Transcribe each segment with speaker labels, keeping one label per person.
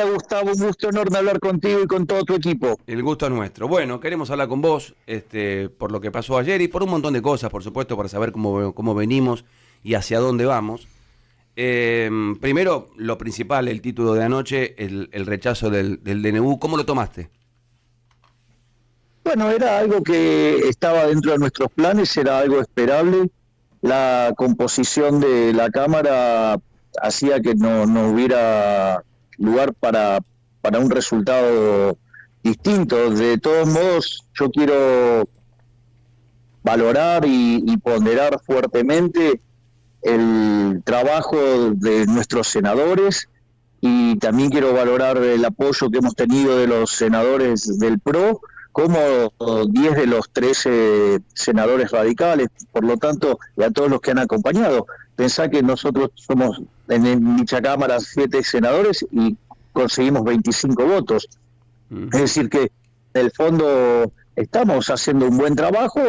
Speaker 1: Gustavo, un gusto enorme hablar contigo y con todo tu equipo.
Speaker 2: El gusto es nuestro. Bueno, queremos hablar con vos, por lo que pasó ayer y por un montón de cosas, por supuesto, para saber cómo venimos y hacia dónde vamos. Primero, lo principal, el título de anoche, el rechazo del DNU. ¿Cómo lo tomaste?
Speaker 1: Bueno, era algo que estaba dentro de nuestros planes, era algo esperable. La composición de la Cámara hacía que no hubiera lugar para un resultado distinto. De todos modos, yo quiero valorar y ponderar fuertemente el trabajo de nuestros senadores y también quiero valorar el apoyo que hemos tenido de los senadores del PRO, como 10 de los 13 senadores radicales, por lo tanto, y a todos los que han acompañado. Pensá que nosotros somos en dicha Cámara 7 senadores y conseguimos 25 votos. Es decir que, en el fondo, estamos haciendo un buen trabajo,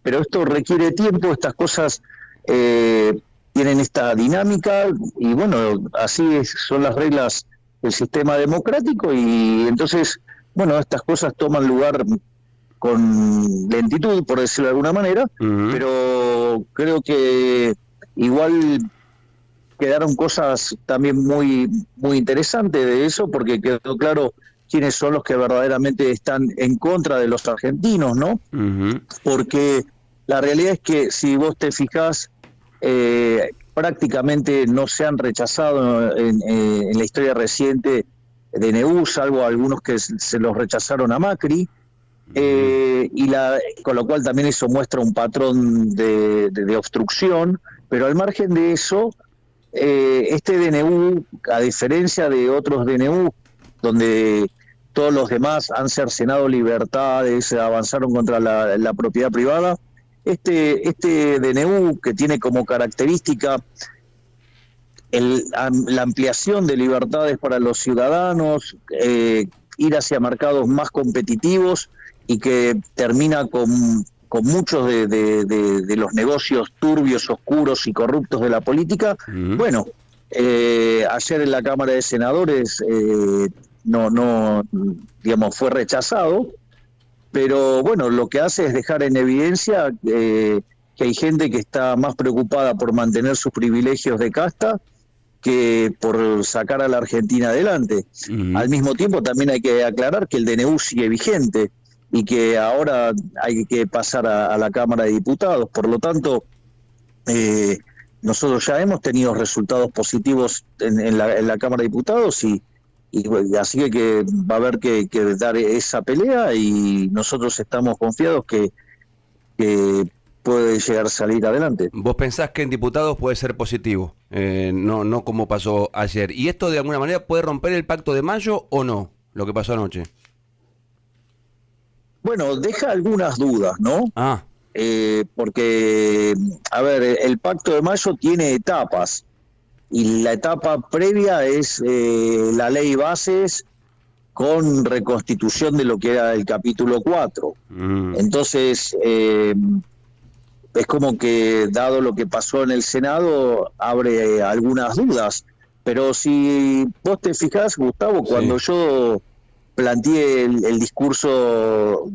Speaker 1: pero esto requiere tiempo, estas cosas tienen esta dinámica, y bueno, son las reglas del sistema democrático, y entonces, bueno, estas cosas toman lugar con lentitud, por decirlo de alguna manera, pero creo que igual quedaron cosas también muy, muy interesantes de eso, porque quedó claro quiénes son los que verdaderamente están en contra de los argentinos, ¿no? Porque la realidad es que si vos te fijás, prácticamente no se han rechazado en la historia reciente DNU, salvo algunos que se los rechazaron a Macri, con lo cual también eso muestra un patrón de obstrucción, pero al margen de eso, este DNU, a diferencia de otros DNU, donde todos los demás han cercenado libertades, avanzaron contra la propiedad privada, este DNU, que tiene como característica la ampliación de libertades para los ciudadanos, ir hacia mercados más competitivos y que termina con muchos de los negocios turbios, oscuros y corruptos de la política. Bueno, ayer en la Cámara de Senadores digamos, fue rechazado, pero bueno, lo que hace es dejar en evidencia que hay gente que está más preocupada por mantener sus privilegios de casta que por sacar a la Argentina adelante. Al mismo tiempo también hay que aclarar que el DNU sigue vigente y que ahora hay que pasar a la Cámara de Diputados. Por lo tanto, nosotros ya hemos tenido resultados positivos en la Cámara de Diputados y así que va a haber que dar esa pelea, y nosotros estamos confiados que puede llegar a salir adelante.
Speaker 2: ¿Vos pensás que en diputados puede ser positivo? No como pasó ayer. ¿Y esto de alguna manera puede romper el pacto de mayo o no, lo que pasó anoche?
Speaker 1: Bueno, deja algunas dudas, ¿no? Porque, a ver, el pacto de mayo tiene etapas. Y la etapa previa es la ley bases con reconstitución de lo que era el capítulo 4. Entonces, es como que, dado lo que pasó en el Senado, abre algunas dudas. Pero si vos te fijás, Gustavo, cuando yo planteé el discurso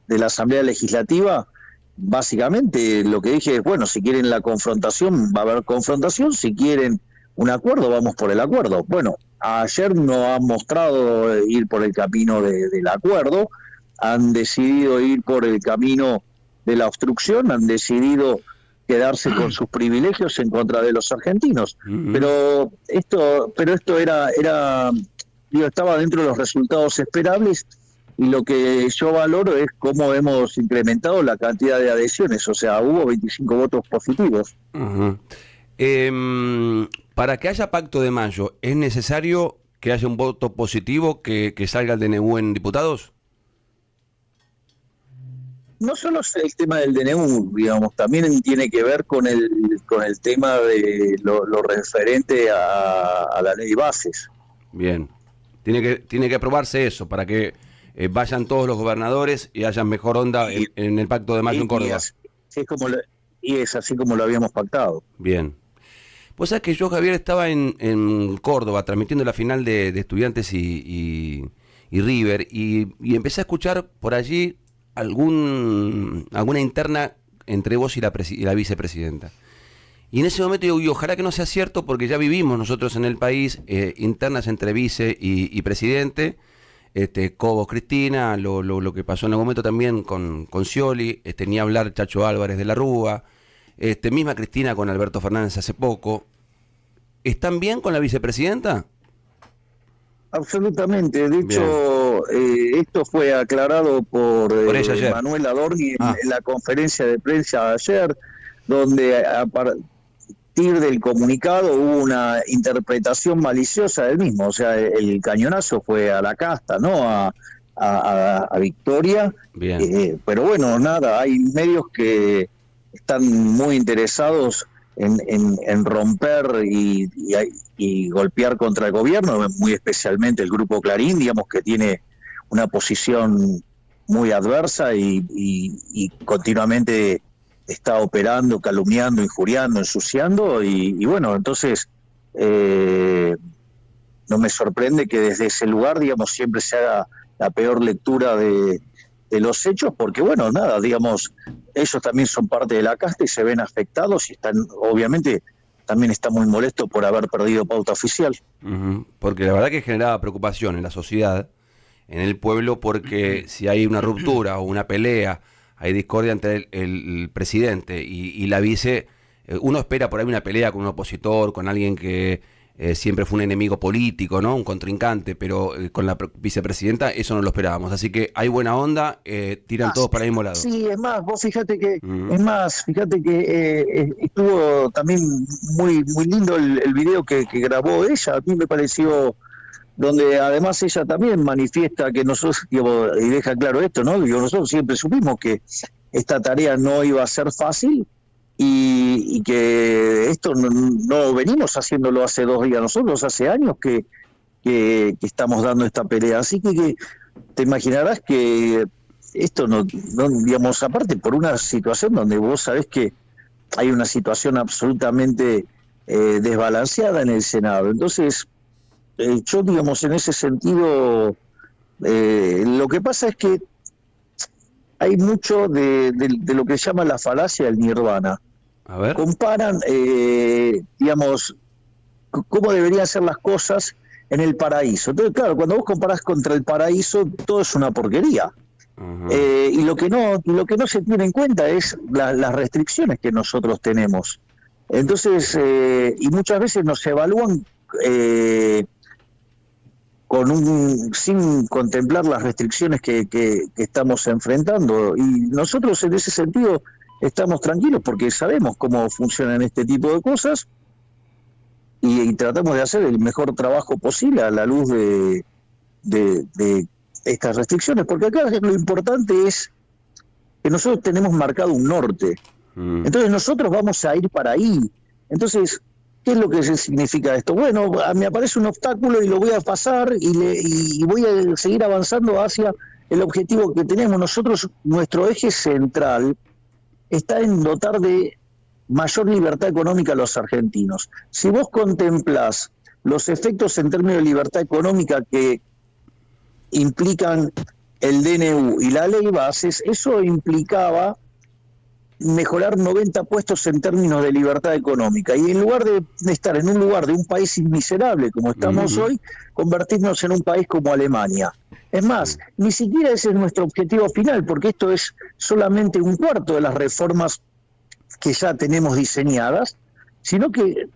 Speaker 1: de la Asamblea Legislativa, básicamente lo que dije es, bueno, si quieren la confrontación, va a haber confrontación, si quieren un acuerdo, vamos por el acuerdo. Bueno, ayer no han mostrado ir por el camino del acuerdo, han decidido ir por el camino de la obstrucción, han decidido quedarse con sus privilegios en contra de los argentinos. Pero esto estaba dentro de los resultados esperables, y lo que yo valoro es cómo hemos incrementado la cantidad de adhesiones, o sea, hubo 25 votos positivos.
Speaker 2: Para que haya pacto de mayo, ¿es necesario que haya un voto positivo que salga el DNU en diputados?
Speaker 1: No solo es el tema del DNU, digamos, también tiene que ver con el tema de lo referente a la ley bases.
Speaker 2: Bien, tiene que aprobarse eso para que vayan todos los gobernadores y haya mejor onda en el pacto de mayo en Córdoba.
Speaker 1: Y es así como lo habíamos pactado.
Speaker 2: Bien. Vos sabés que yo, Javier, estaba en Córdoba transmitiendo la final de Estudiantes y River y empecé a escuchar por allí alguna interna entre vos y la vicepresidenta. Y en ese momento digo, y ojalá que no sea cierto, porque ya vivimos nosotros en el país internas entre vice y presidente, Cobos Cristina, lo que pasó en algún momento también con Scioli, ni hablar Chacho Álvarez de la Rúa, misma Cristina con Alberto Fernández hace poco. ¿Están bien con la vicepresidenta?
Speaker 1: Absolutamente. De hecho, esto fue aclarado por
Speaker 2: ella ayer.
Speaker 1: Manuel Adorni en la conferencia de prensa ayer, donde a partir del comunicado hubo una interpretación maliciosa del mismo. O sea, el cañonazo fue a la casta, ¿no? A Victoria.
Speaker 2: Bien.
Speaker 1: Pero bueno, nada, hay medios que están muy interesados en romper y golpear contra el gobierno, muy especialmente el Grupo Clarín, digamos, que tiene una posición muy adversa y continuamente está operando, calumniando, injuriando, ensuciando, y bueno, entonces no me sorprende que desde ese lugar, digamos, siempre se haga la peor lectura de los hechos, porque bueno, nada, digamos, ellos también son parte de la casta y se ven afectados y están, obviamente, también están muy molestos por haber perdido pauta oficial.
Speaker 2: Porque la verdad que generaba preocupación en la sociedad, en el pueblo, porque si hay una ruptura o una pelea, hay discordia entre el presidente y la vice, uno espera por ahí una pelea con un opositor, con alguien que siempre fue un enemigo político, ¿no? Un contrincante, pero con la vicepresidenta eso no lo esperábamos. Así que hay buena onda, tiran todos para el mismo lado.
Speaker 1: Sí, es más, vos fíjate que estuvo también muy lindo el video que grabó ella. A mí me pareció, donde además ella también manifiesta que nosotros, digo, y deja claro esto, ¿no? Digo, nosotros siempre supimos que esta tarea no iba a ser fácil, y que esto no venimos haciéndolo hace 2 días, nosotros hace años que estamos dando esta pelea, así que te imaginarás que esto no, digamos, aparte por una situación donde vos sabés que hay una situación absolutamente desbalanceada en el Senado, entonces yo, digamos, en ese sentido, lo que pasa es que hay mucho de lo que se llama la falacia del nirvana.
Speaker 2: A ver.
Speaker 1: Comparan, digamos, cómo deberían ser las cosas en el paraíso. Entonces, claro, cuando vos comparás contra el paraíso, todo es una porquería. Y lo que no se tiene en cuenta es las restricciones que nosotros tenemos. Entonces, y muchas veces nos evalúan sin contemplar las restricciones que estamos enfrentando, y nosotros en ese sentido estamos tranquilos porque sabemos cómo funcionan este tipo de cosas y tratamos de hacer el mejor trabajo posible a la luz de estas restricciones, porque acá lo importante es que nosotros tenemos marcado un norte, entonces nosotros vamos a ir para ahí. Entonces, ¿qué es lo que significa esto? Bueno, me aparece un obstáculo y lo voy a pasar y voy a seguir avanzando hacia el objetivo que tenemos. Nosotros, nuestro eje central está en dotar de mayor libertad económica a los argentinos. Si vos contemplás los efectos en términos de libertad económica que implican el DNU y la ley bases, eso implicaba mejorar 90 puestos en términos de libertad económica, y en lugar de estar en un lugar de un país miserable como estamos hoy, convertirnos en un país como Alemania. Es más, ni siquiera ese es nuestro objetivo final, porque esto es solamente un cuarto de las reformas que ya tenemos diseñadas, sino que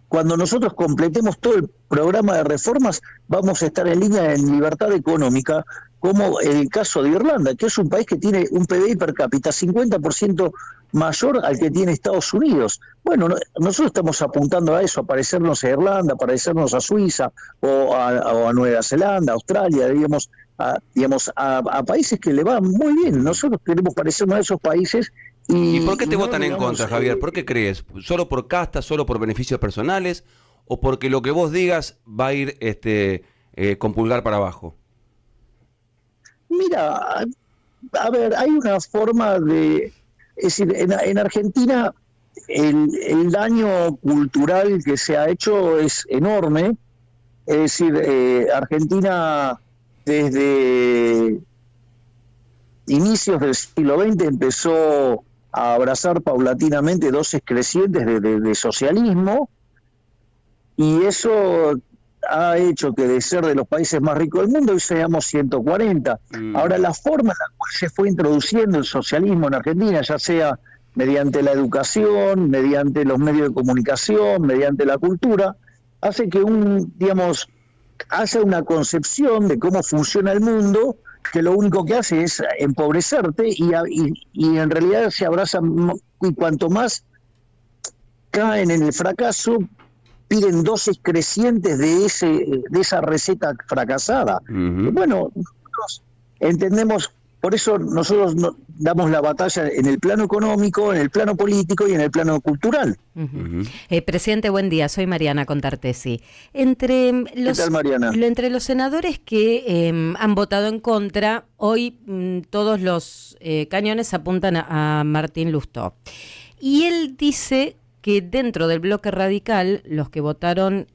Speaker 1: cuando nosotros completemos todo el programa de reformas, vamos a estar en línea en libertad económica, como el caso de Irlanda, que es un país que tiene un PBI per cápita 50% mayor al que tiene Estados Unidos. Bueno, nosotros estamos apuntando a eso, a parecernos a Irlanda, a parecernos a Suiza o a Nueva Zelanda, Australia, digamos, a países que le van muy bien. Nosotros queremos parecernos a esos países.
Speaker 2: ¿Y por qué te votan en contra, Javier? ¿Por qué crees? ¿Solo por casta, solo por beneficios personales, o porque lo que vos digas va a ir con pulgar para abajo?
Speaker 1: Mira, a ver, hay una forma de... Es decir, en Argentina el daño cultural que se ha hecho es enorme. Es decir, Argentina desde inicios del siglo XX empezó a abrazar paulatinamente dosis crecientes de socialismo, y eso ha hecho que de ser de los países más ricos del mundo hoy seamos 140. Ahora, la forma en la cual se fue introduciendo el socialismo en Argentina, ya sea mediante la educación, mediante los medios de comunicación, mediante la cultura, hace que hace una concepción de cómo funciona el mundo que lo único que hace es empobrecerte y en realidad se abrazan, y cuanto más caen en el fracaso, piden dosis crecientes de esa receta fracasada. Bueno, nosotros entendemos, por eso nosotros damos la batalla en el plano económico, en el plano político y en el plano cultural.
Speaker 3: Presidente, buen día. Soy Mariana Contartesi. ¿Qué tal, Mariana? Entre los senadores que han votado en contra, hoy todos los cañones apuntan a Martín Lustó. Y él dice que dentro del bloque radical, los que votaron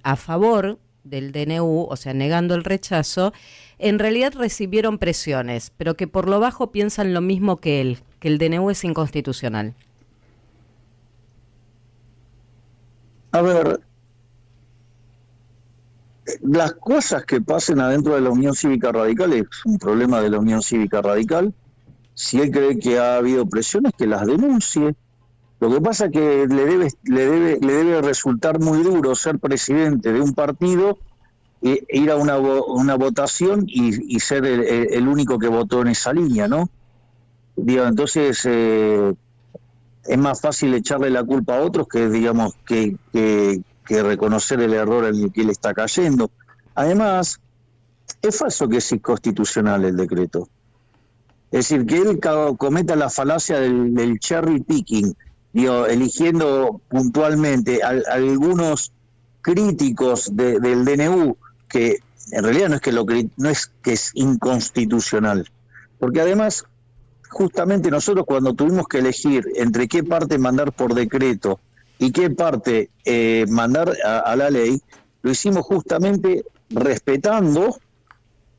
Speaker 3: a favor del DNU, o sea, negando el rechazo, en realidad recibieron presiones, pero que por lo bajo piensan lo mismo que él, que el DNU es inconstitucional.
Speaker 1: A ver, las cosas que pasen adentro de la Unión Cívica Radical es un problema de la Unión Cívica Radical. Si él cree que ha habido presiones, que las denuncie. Lo que pasa es que le debe resultar muy duro ser presidente de un partido, ir a una votación y ser el único que votó en esa línea, ¿no? Entonces es más fácil echarle la culpa a otros que reconocer el error en el que él está cayendo. Además, es falso que es inconstitucional el decreto. Es decir, que él cometa la falacia del cherry picking, eligiendo puntualmente algunos críticos del DNU, que en realidad no es que es inconstitucional, porque además justamente nosotros cuando tuvimos que elegir entre qué parte mandar por decreto y qué parte mandar a la ley, lo hicimos justamente respetando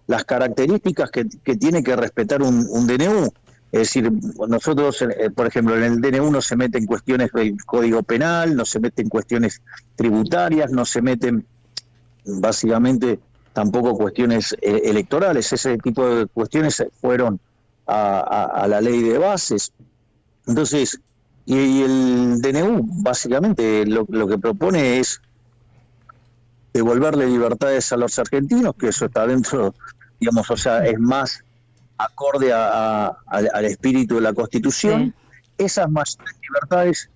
Speaker 1: las características que tiene que respetar un DNU. Es decir, nosotros, por ejemplo, en el DNU no se meten cuestiones del Código Penal, no se meten cuestiones tributarias, no se meten básicamente tampoco cuestiones electorales. Ese tipo de cuestiones fueron a la ley de bases. Entonces, y el DNU básicamente lo que propone es devolverle libertades a los argentinos, que eso está dentro, o sea, es más acorde al espíritu de la Constitución. Sí. Esas mayores libertades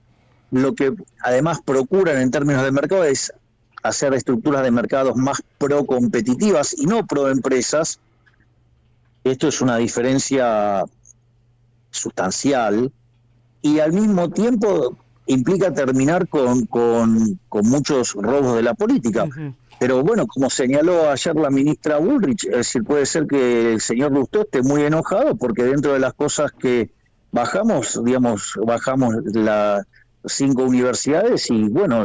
Speaker 1: lo que además procuran en términos de mercado es hacer estructuras de mercados más pro-competitivas y no pro-empresas. Esto es una diferencia sustancial y al mismo tiempo implica terminar con muchos robos de la política. Uh-huh. Pero bueno, como señaló ayer la ministra Bullrich, es decir, puede ser que el señor Lustó esté muy enojado porque dentro de las cosas que bajamos las 5 universidades y bueno,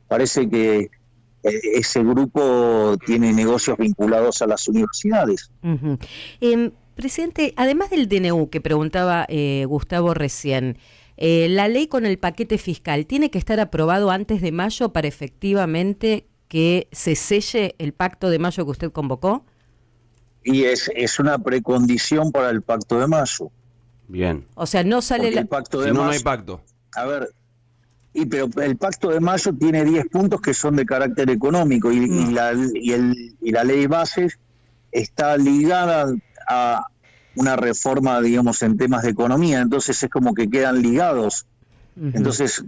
Speaker 1: parece que ese grupo tiene negocios vinculados a las universidades.
Speaker 3: Uh-huh. Presidente, además del DNU que preguntaba Gustavo recién, la ley con el paquete fiscal, ¿tiene que estar aprobado antes de mayo para efectivamente que se selle el pacto de mayo que usted convocó?
Speaker 1: Y es una precondición para el pacto de mayo.
Speaker 2: Bien.
Speaker 3: O sea, no sale
Speaker 1: el pacto de
Speaker 2: si no,
Speaker 1: mayo,
Speaker 2: no hay pacto.
Speaker 1: A ver, pero el pacto de mayo tiene 10 puntos que son de carácter económico y la ley de bases está ligada a una reforma, en temas de economía, entonces es como que quedan ligados. Uh-huh. Entonces,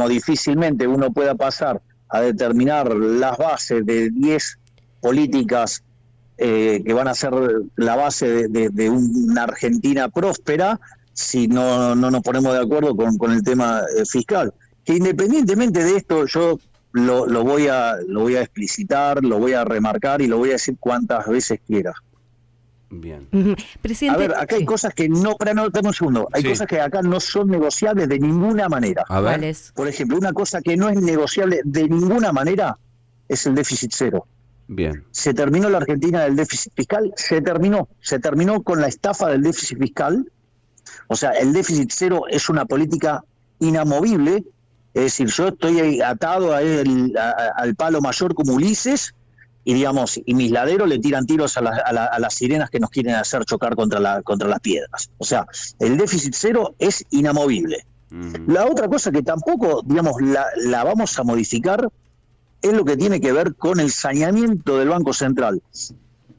Speaker 1: difícilmente uno pueda pasar a determinar las bases de 10 políticas que van a ser la base de una Argentina próspera si no nos ponemos de acuerdo con el tema fiscal. Que independientemente de esto, yo lo voy a explicitar, lo voy a remarcar y lo voy a decir cuantas veces quiera.
Speaker 2: Bien.
Speaker 3: Presidente,
Speaker 1: a ver, acá hay cosas que no, dame un segundo, hay cosas que acá no son negociables de ninguna manera.
Speaker 2: A ver.
Speaker 3: ¿Cuáles?
Speaker 1: Por ejemplo, una cosa que no es negociable de ninguna manera es el déficit cero.
Speaker 2: Bien.
Speaker 1: Se terminó la Argentina del déficit fiscal, se terminó con la estafa del déficit fiscal. O sea, el déficit cero es una política inamovible, es decir, yo estoy atado al palo mayor como Ulises, y digamos, y mis laderos le tiran tiros a las sirenas que nos quieren hacer chocar contra las piedras. O sea, el déficit cero es inamovible. La otra cosa que tampoco, digamos, la vamos a modificar es lo que tiene que ver con el saneamiento del Banco Central.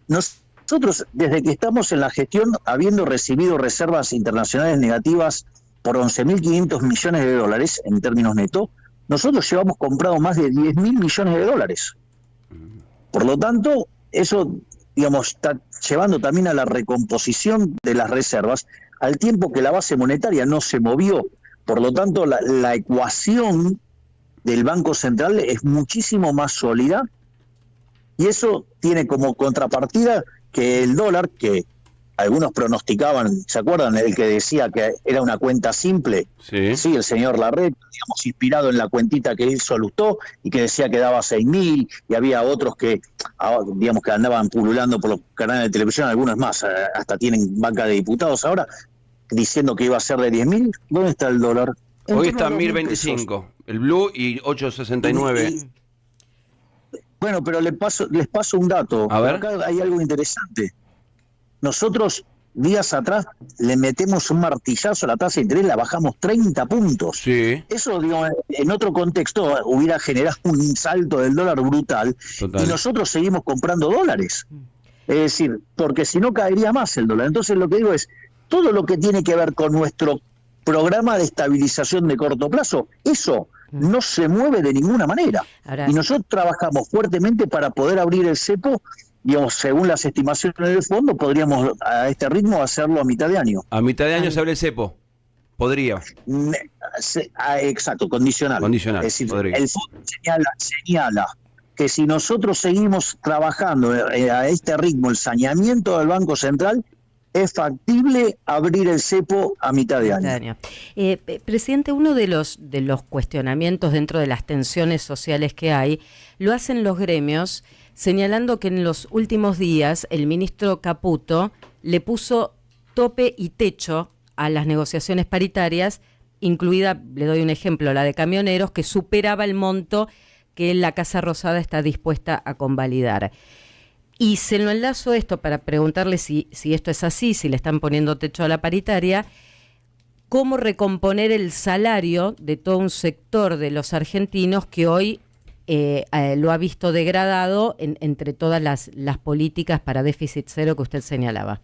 Speaker 1: Nosotros, desde que estamos en la gestión, habiendo recibido reservas internacionales negativas por 11.500 millones de dólares en términos netos, nosotros llevamos comprado más de 10.000 millones de dólares. Por lo tanto, eso, digamos, está llevando también a la recomposición de las reservas, al tiempo que la base monetaria no se movió. Por lo tanto, la ecuación del Banco Central es muchísimo más sólida, y eso tiene como contrapartida que el dólar, que algunos pronosticaban, ¿se acuerdan? El que decía que era una cuenta simple. Sí, el señor Larret, digamos, inspirado en la cuentita que él solutó y que decía que daba 6.000, y había otros que, digamos, que andaban pululando por los canales de televisión, algunos más, hasta tienen banca de diputados ahora, diciendo que iba a ser de 10.000. ¿Dónde está el dólar?
Speaker 2: Hoy está 1.025, el blue, y 8.69.
Speaker 1: Bueno, pero les paso un dato.
Speaker 2: A ver.
Speaker 1: Acá hay algo interesante. Nosotros, días atrás, le metemos un martillazo a la tasa de interés, la bajamos 30 puntos.
Speaker 2: Sí.
Speaker 1: Eso, digo, en otro contexto hubiera generado un salto del dólar brutal. Total. Y nosotros seguimos comprando dólares. Es decir, porque si no caería más el dólar. Entonces lo que digo es, todo lo que tiene que ver con nuestro programa de estabilización de corto plazo, eso no se mueve de ninguna manera. Ahora, y nosotros trabajamos fuertemente para poder abrir el cepo. Digamos, según las estimaciones del fondo, podríamos a este ritmo hacerlo a mitad de año.
Speaker 2: A mitad de año se abre el cepo. Podría.
Speaker 1: Exacto, condicional.
Speaker 2: Condicional.
Speaker 1: Es decir,
Speaker 2: podría.
Speaker 1: El fondo señala que si nosotros seguimos trabajando a este ritmo, el saneamiento del Banco Central, es factible abrir el cepo a mitad de año.
Speaker 3: Presidente, uno de los cuestionamientos dentro de las tensiones sociales que hay, lo hacen los gremios, señalando que en los últimos días el ministro Caputo le puso tope y techo a las negociaciones paritarias, incluida, le doy un ejemplo, la de camioneros, que superaba el monto que la Casa Rosada está dispuesta a convalidar. Y se lo enlazo esto para preguntarle si esto es así, si le están poniendo techo a la paritaria, cómo recomponer el salario de todo un sector de los argentinos que hoy lo ha visto degradado entre todas las políticas para déficit cero que usted señalaba.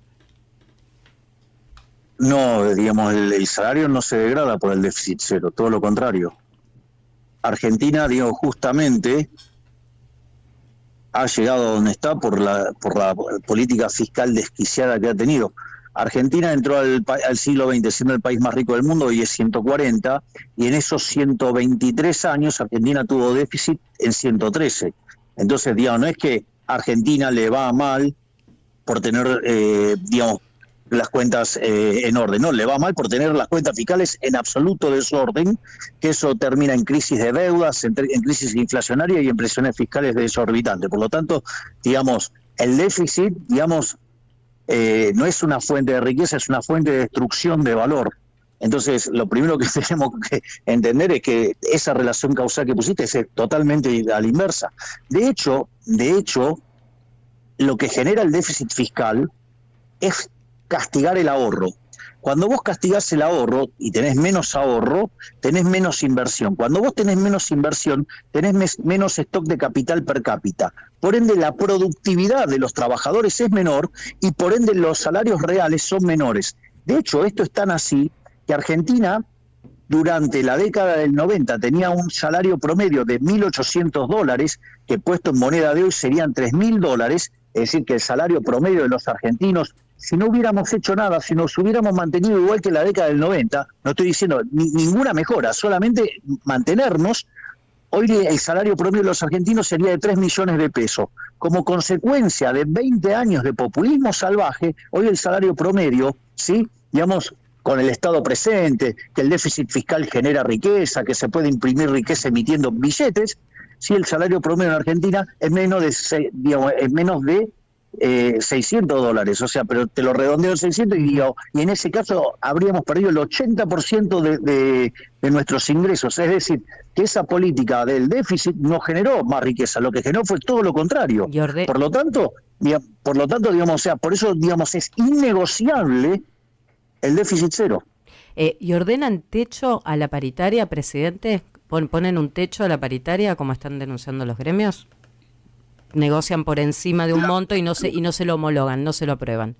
Speaker 1: No, digamos, el salario no se degrada por el déficit cero, todo lo contrario. Argentina, digo, justamente ha llegado a donde está por la política fiscal desquiciada que ha tenido. Argentina entró al siglo XX siendo el país más rico del mundo, y es 140, y en esos 123 años Argentina tuvo déficit en 113. Entonces, digamos, no es que a Argentina le va mal por tener, digamos, las cuentas en orden, no, le va mal por tener las cuentas fiscales en absoluto desorden, que eso termina en crisis de deudas, en crisis inflacionaria y en presiones fiscales desorbitantes. Por lo tanto, digamos, el déficit, digamos, no es una fuente de riqueza, es una fuente de destrucción de valor. Entonces, lo primero que tenemos que entender es que esa relación causal que pusiste es totalmente a la inversa. De hecho, lo que genera el déficit fiscal es castigar el ahorro. Cuando vos castigás el ahorro y tenés menos ahorro, tenés menos inversión. Cuando vos tenés menos inversión, tenés menos stock de capital per cápita. Por ende, la productividad de los trabajadores es menor y por ende los salarios reales son menores. De hecho, esto es tan así que Argentina, durante la década del 90, tenía un salario promedio de $1.800, que puesto en moneda de hoy serían $3.000, es decir, que el salario promedio de los argentinos, si no hubiéramos hecho nada, si nos hubiéramos mantenido igual que la década del 90, no estoy diciendo ninguna mejora, solamente mantenernos, Hoy el salario promedio de los argentinos sería de 3 millones de pesos. Como consecuencia de 20 años de populismo salvaje, hoy el salario promedio, ¿sí? Digamos, con el Estado presente, que el déficit fiscal genera riqueza, que se puede imprimir riqueza emitiendo billetes, ¿sí? El salario promedio en Argentina es menos de, $600, o sea, pero te lo redondeo en 600 y en ese caso habríamos perdido el 80% de nuestros ingresos, es decir, que esa política del déficit no generó más riqueza, lo que generó fue todo lo contrario. Por lo tanto, digamos, o sea, por eso, digamos, es innegociable el déficit cero.
Speaker 3: ¿Y ordenan techo a la paritaria, presidente? ¿Ponen un techo a la paritaria como están denunciando los gremios? Negocian por encima de un monto y no se lo homologan, no se lo aprueban.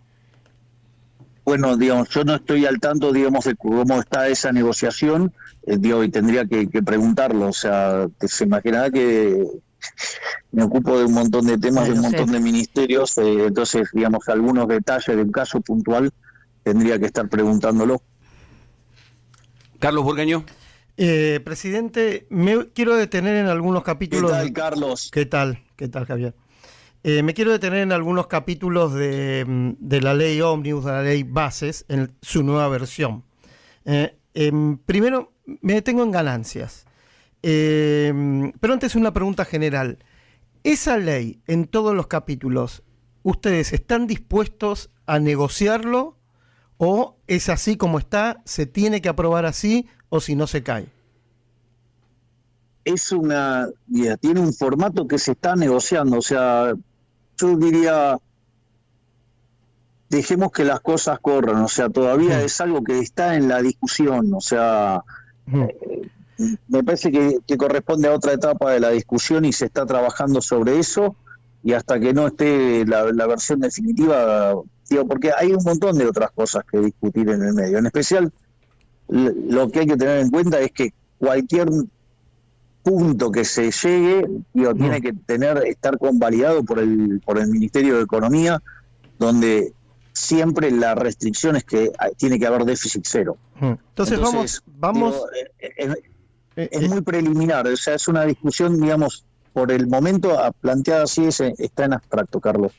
Speaker 1: Bueno, digamos, yo no estoy al tanto, digamos, de cómo está esa negociación, y tendría que preguntarlo, o sea, se imaginará que me ocupo de un montón de temas, de un montón de ministerios, entonces, digamos, algunos detalles de un caso puntual tendría que estar preguntándolo.
Speaker 2: Carlos Burgueño.
Speaker 4: Presidente, me quiero detener en algunos capítulos.
Speaker 1: ¿Qué tal, Carlos?
Speaker 4: ¿Qué tal, Javier? Me quiero detener en algunos capítulos de la ley Ómnibus, de la ley Bases, en su nueva versión. Primero, me detengo en ganancias. Pero antes una pregunta general. ¿Esa ley, en todos los capítulos, ustedes están dispuestos a negociarlo o es así como está, se tiene que aprobar así o si no se cae?
Speaker 1: Tiene un formato que se está negociando, o sea, yo diría, dejemos que las cosas corran, o sea, todavía es algo que está en la discusión, o sea, me parece que corresponde a otra etapa de la discusión y se está trabajando sobre eso, y hasta que no esté la versión definitiva, digo, porque hay un montón de otras cosas que discutir en el medio, en especial lo que hay que tener en cuenta es que cualquier punto que se llegue, tiene que estar convalidado por el Ministerio de Economía, donde siempre la restricción es que tiene que haber déficit cero. Entonces vamos es muy preliminar, o sea, es una discusión, digamos, por el momento planteada así, está en abstracto, Carlos.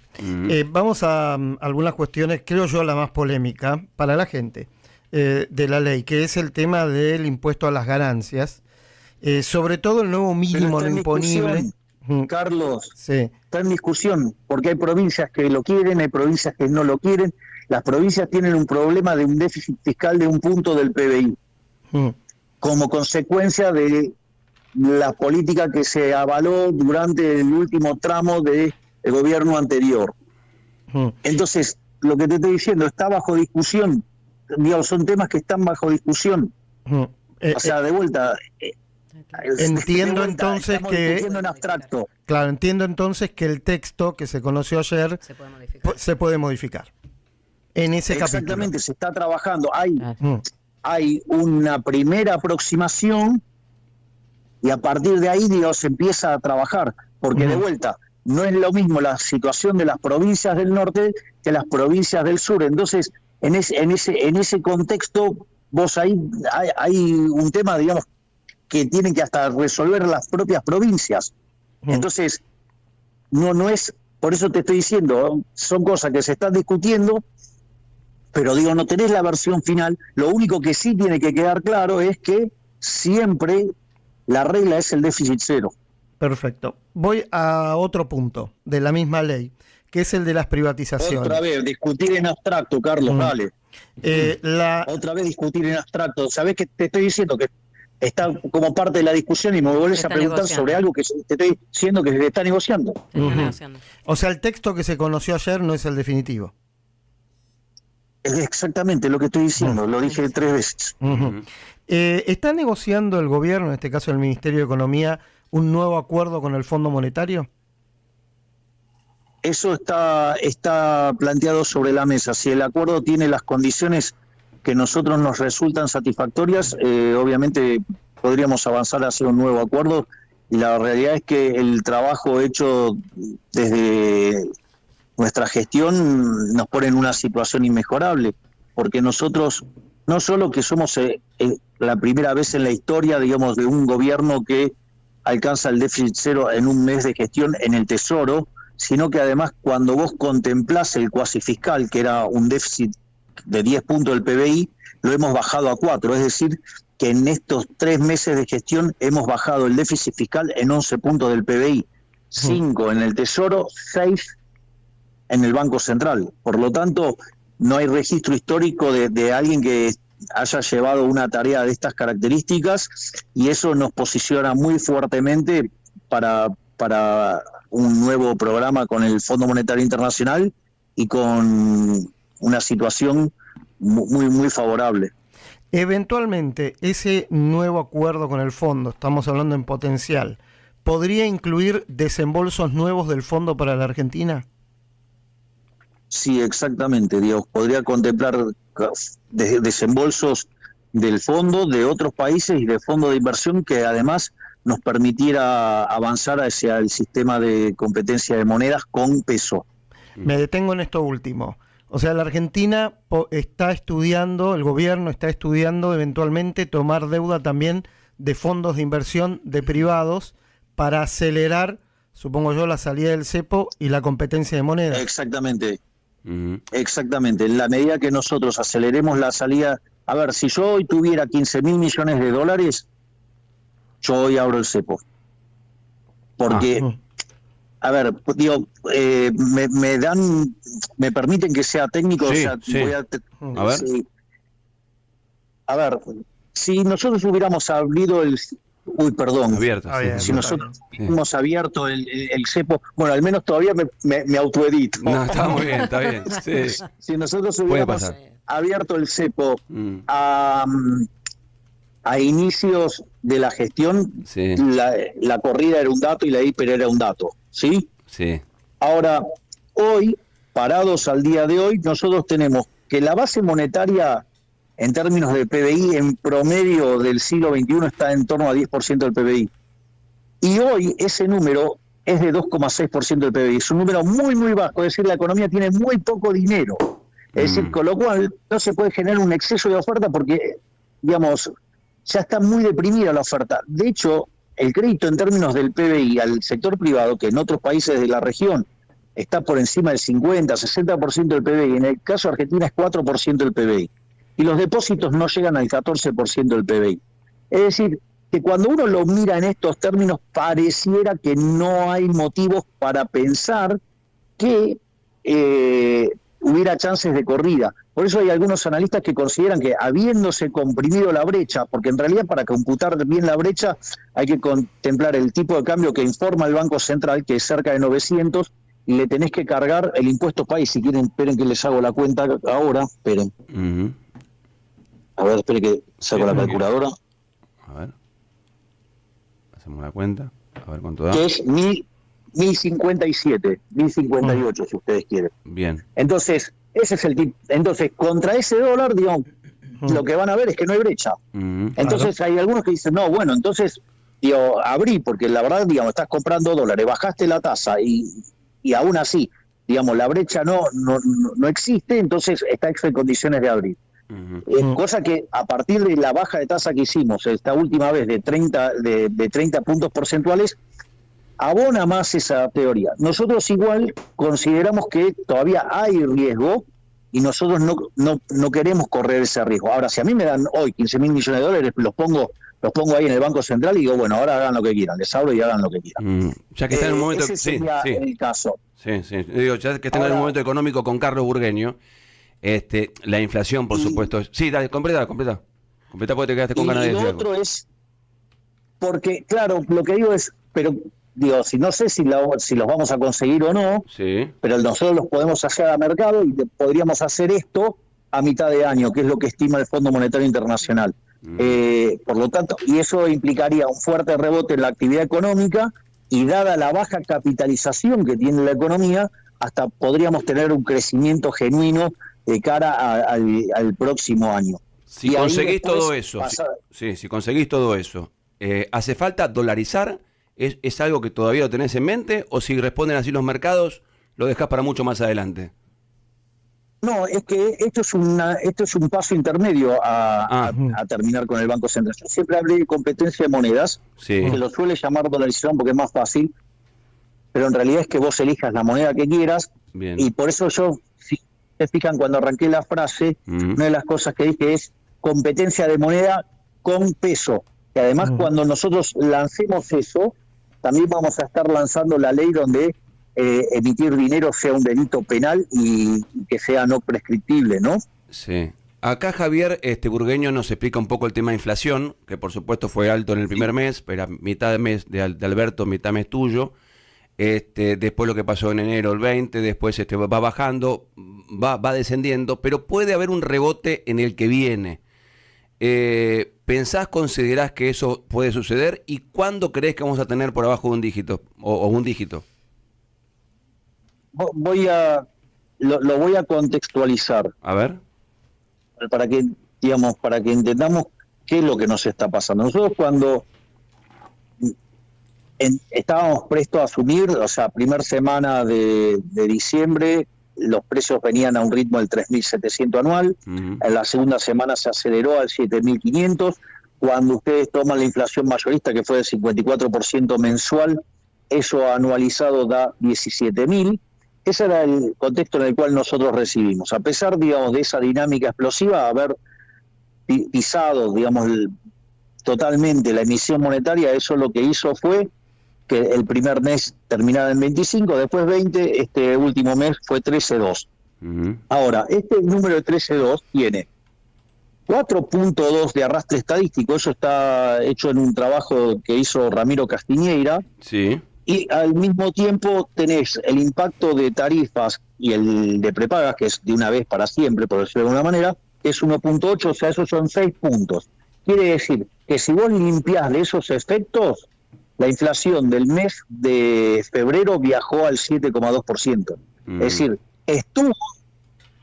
Speaker 4: Vamos a algunas cuestiones, creo yo la más polémica para la gente de la ley, que es el tema del impuesto a las ganancias. Sobre todo el nuevo mínimo no imponible.
Speaker 1: Carlos,
Speaker 4: sí.
Speaker 1: Está en discusión, porque hay provincias que lo quieren, hay provincias que no lo quieren. Las provincias tienen un problema de un déficit fiscal de 1 punto del PBI, como consecuencia de la política que se avaló durante el último tramo del gobierno anterior. Entonces, lo que te estoy diciendo está bajo discusión, digamos, son temas que están bajo discusión. O sea, de vuelta...
Speaker 4: Entiendo entonces que
Speaker 1: en abstracto.
Speaker 4: Claro, entiendo entonces que el texto que se conoció ayer se puede modificar. En ese capítulo.
Speaker 1: Exactamente, se está trabajando. Hay una primera aproximación y a partir de ahí, Dios, se empieza a trabajar, porque de vuelta no es lo mismo la situación de las provincias del norte que las provincias del sur. Entonces, en ese contexto, vos hay un tema, digamos, que tienen que hasta resolver las propias provincias. Entonces, no es, por eso te estoy diciendo, son cosas que se están discutiendo, pero digo, no tenés la versión final. Lo único que sí tiene que quedar claro es que siempre la regla es el déficit cero.
Speaker 4: Perfecto. Voy a otro punto de la misma ley, que es el de las privatizaciones.
Speaker 1: Otra vez, discutir en abstracto, Carlos, dale. Otra vez discutir en abstracto. ¿Sabés que te estoy diciendo que está como parte de la discusión y me volvés a preguntar sobre algo que te estoy diciendo que se está negociando?
Speaker 4: O sea, el texto que se conoció ayer no es el definitivo.
Speaker 1: Es exactamente lo que estoy diciendo, lo dije 3 veces.
Speaker 4: ¿Está negociando el gobierno, en este caso el Ministerio de Economía, un nuevo acuerdo con el Fondo Monetario?
Speaker 1: Eso está planteado sobre la mesa. Si el acuerdo tiene las condiciones que nosotros nos resultan satisfactorias, obviamente podríamos avanzar hacia un nuevo acuerdo, y la realidad es que el trabajo hecho desde nuestra gestión nos pone en una situación inmejorable, porque nosotros no solo que somos la primera vez en la historia, digamos, de un gobierno que alcanza el déficit cero en un mes de gestión en el Tesoro, sino que además cuando vos contemplás el cuasi fiscal, que era un déficit de 10 puntos del PBI, lo hemos bajado a 4, es decir, que en estos 3 meses de gestión hemos bajado el déficit fiscal en 11 puntos del PBI, 5 en el Tesoro, 6 en el Banco Central. Por lo tanto, no hay registro histórico de alguien que haya llevado una tarea de estas características, y eso nos posiciona muy fuertemente para un nuevo programa con el Fondo Monetario Internacional y con una situación muy, muy favorable.
Speaker 4: Eventualmente, ese nuevo acuerdo con el fondo, estamos hablando en potencial, ¿podría incluir desembolsos nuevos del fondo para la Argentina?
Speaker 1: Sí, exactamente, Dios. Podría contemplar desembolsos del fondo, de otros países y de fondos de inversión que además nos permitiera avanzar hacia el sistema de competencia de monedas con peso.
Speaker 4: Me detengo en esto último. O sea, la Argentina está estudiando, el gobierno está estudiando eventualmente tomar deuda también de fondos de inversión de privados para acelerar, supongo yo, la salida del cepo y la competencia de monedas.
Speaker 1: Exactamente. Exactamente. En la medida que nosotros aceleremos la salida... A ver, si yo hoy tuviera 15.000 millones de dólares, yo hoy abro el cepo. Porque... A ver, digo, me permiten que sea técnico,
Speaker 2: sí,
Speaker 1: o sea,
Speaker 2: sí.
Speaker 1: A ver. Sí. A ver, si nosotros hubiéramos abierto
Speaker 2: Abierto,
Speaker 1: si nosotros hubiéramos abierto el cepo, bueno, al menos todavía me autoedito.
Speaker 2: No, está muy bien, está bien. Sí.
Speaker 1: Si nosotros hubiéramos abierto el cepo a inicios de la gestión, sí, la corrida era un dato y la hiper era un dato, ¿sí?
Speaker 2: Sí.
Speaker 1: Ahora, hoy, parados al día de hoy, nosotros tenemos que la base monetaria, en términos de PBI, en promedio del siglo XXI está en torno a 10% del PBI. Y hoy ese número es de 2,6% del PBI. Es un número muy, muy bajo, es decir, la economía tiene muy poco dinero. Es decir, con lo cual no se puede generar un exceso de oferta porque, digamos, ya está muy deprimida la oferta. De hecho, el crédito en términos del PBI al sector privado, que en otros países de la región está por encima del 50, 60% del PBI, en el caso de Argentina es 4% del PBI. Y los depósitos no llegan al 14% del PBI. Es decir, que cuando uno lo mira en estos términos, pareciera que no hay motivos para pensar que hubiera chances de corrida. Por eso hay algunos analistas que consideran que, habiéndose comprimido la brecha, porque en realidad para computar bien la brecha hay que contemplar el tipo de cambio que informa el Banco Central, que es cerca de 900, y le tenés que cargar el impuesto país. Si quieren, esperen que les hago la cuenta ahora, esperen. A ver, esperen que saco la calculadora.
Speaker 2: A ver. Hacemos la cuenta. A ver cuánto da.
Speaker 1: Que es 1057, 1058, si ustedes quieren.
Speaker 2: Bien.
Speaker 1: Entonces, ese es el tipo. Entonces, contra ese dólar, digamos, lo que van a ver es que no hay brecha. Entonces, hay algunos que dicen, no, bueno, entonces, digo, abrí, porque la verdad, digamos, estás comprando dólares, bajaste la tasa y aún así, digamos, la brecha no existe, entonces está en condiciones de abrir. Cosa que a partir de la baja de tasa que hicimos esta última vez de 30 puntos porcentuales, abona más esa teoría. Nosotros igual consideramos que todavía hay riesgo y nosotros no queremos correr ese riesgo. Ahora, si a mí me dan hoy 15.000 millones de dólares, los pongo ahí en el Banco Central y digo, bueno, ahora hagan lo que quieran, les abro y hagan lo que quieran.
Speaker 2: Ya que está en un momento...
Speaker 1: Ese sería el caso.
Speaker 2: Sí. Digo, ya que está en un momento económico con Carlos Burgueño, la inflación, por supuesto... Sí, dale, completa porque te quedaste con ganas de decir algo.
Speaker 1: Y lo otro es... Porque, claro, lo que digo es... pero digo, no sé si los vamos a conseguir o no,
Speaker 2: sí,
Speaker 1: pero nosotros los podemos hacer a mercado y podríamos hacer esto a mitad de año, que es lo que estima el Fondo Monetario Internacional. Por lo tanto, y eso implicaría un fuerte rebote en la actividad económica, y dada la baja capitalización que tiene la economía, hasta podríamos tener un crecimiento genuino de cara al próximo año.
Speaker 2: Si conseguís todo eso, si conseguís todo eso, ¿hace falta dolarizar? ¿Es algo que todavía lo tenés en mente? ¿O si responden así los mercados, lo dejás para mucho más adelante?
Speaker 1: No, es que esto es un paso intermedio a terminar con el Banco Central. Yo siempre hablé de competencia de monedas, que lo suele llamar dolarización porque es más fácil, pero en realidad es que vos elijas la moneda que quieras. Bien. Y por eso yo, si se fijan, cuando arranqué la frase, una de las cosas que dije es competencia de moneda con peso. Y además cuando nosotros lancemos eso, también vamos a estar lanzando la ley donde emitir dinero sea un delito penal y que sea no prescriptible, ¿no?
Speaker 2: Sí. Acá Javier Burgueño nos explica un poco el tema de inflación, que por supuesto fue alto en el primer mes, pero mitad de mes de Alberto, mitad mes tuyo. Después lo que pasó en enero, el 20, después va bajando, va descendiendo, pero puede haber un rebote en el que viene. ¿Considerás que eso puede suceder? ¿Y cuándo crees que vamos a tener por abajo de un dígito o un dígito?
Speaker 1: Lo voy a contextualizar.
Speaker 2: A ver.
Speaker 1: Para que entendamos qué es lo que nos está pasando. Nosotros cuando estábamos prestos a asumir, o sea, primer semana de diciembre, los precios venían a un ritmo del 3.700 anual, en la segunda semana se aceleró al 7.500, cuando ustedes toman la inflación mayorista, que fue del 54% mensual, eso anualizado da 17.000. Ese era el contexto en el cual nosotros recibimos. A pesar, digamos, de esa dinámica explosiva, haber pisado, digamos, totalmente la emisión monetaria, eso lo que hizo fue que el primer mes terminara en 25, después 20, este último mes fue 13.2. Ahora, este número de 13.2 tiene 4.2 de arrastre estadístico, eso está hecho en un trabajo que hizo Ramiro Castiñeira.
Speaker 2: Sí.
Speaker 1: Y al mismo tiempo tenés el impacto de tarifas y el de prepagas, que es de una vez para siempre, por decirlo de alguna manera, es 1.8, o sea, esos son 6 puntos. Quiere decir que si vos limpiás de esos efectos, la inflación del mes de febrero viajó al 7,2%. Es decir, estuvo